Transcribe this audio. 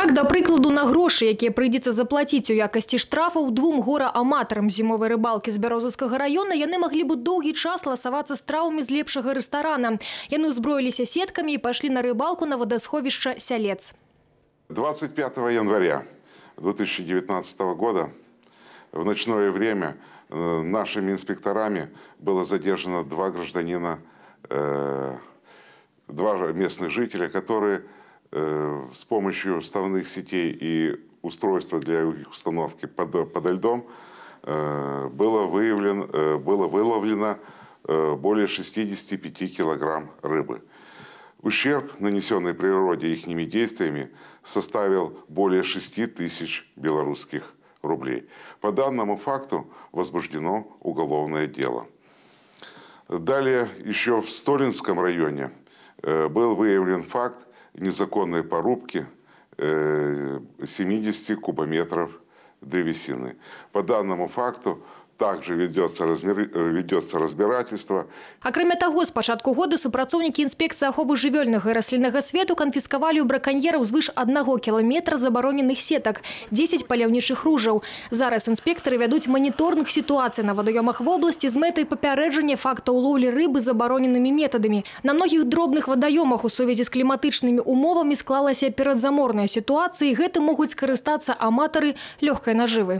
Так, да прыкладу, на грошы, якія прыйдзецца заплаціць у якасці штрафаў двум гора-аматарам зімовай рыбалкі з Бярозаўскага района, яны маглі б доўгі час ласавацца стравамі з лепшага рэстарана. Яны ўзброіліся сеткамі і пайшлі на рыбалку на водосховішча Сялец. 25 января 2019 года в ночное время нашими инспекторами было задержано два гражданина, два местных жителя, которые с помощью вставных сетей и устройства для их установки подо льдом было выловлено более 65 килограмм рыбы. Ущерб, нанесенный природе ихними действиями, составил более 6 тысяч белорусских рублей. По данному факту возбуждено уголовное дело. Далее еще в Столинском районе был выявлен факт незаконной порубки 70 кубометров древесины. По данному факту также ведется разбирательство. Акрамя таго, з пачатку года супрацоўнікі інспекцыі аховы жывёльнага і расліннага свету канфіскавалі ў браканьераў звыш 1 кіламетра забароненых сетак, 10 паляўнічых ружаў. Зараз інспектары вядуць маніторинг сітуацыі на вадаёмах вобласці з мэтай папярэджання фактаў лоўлі рыбы забароненымі метадамі. На многіх дробных вадаёмах у сувязі з кліматычнымі умовамі склалася перадзаморная сітуацыя, і гэтым могуць скарыстацца аматары лёгкай нажывы.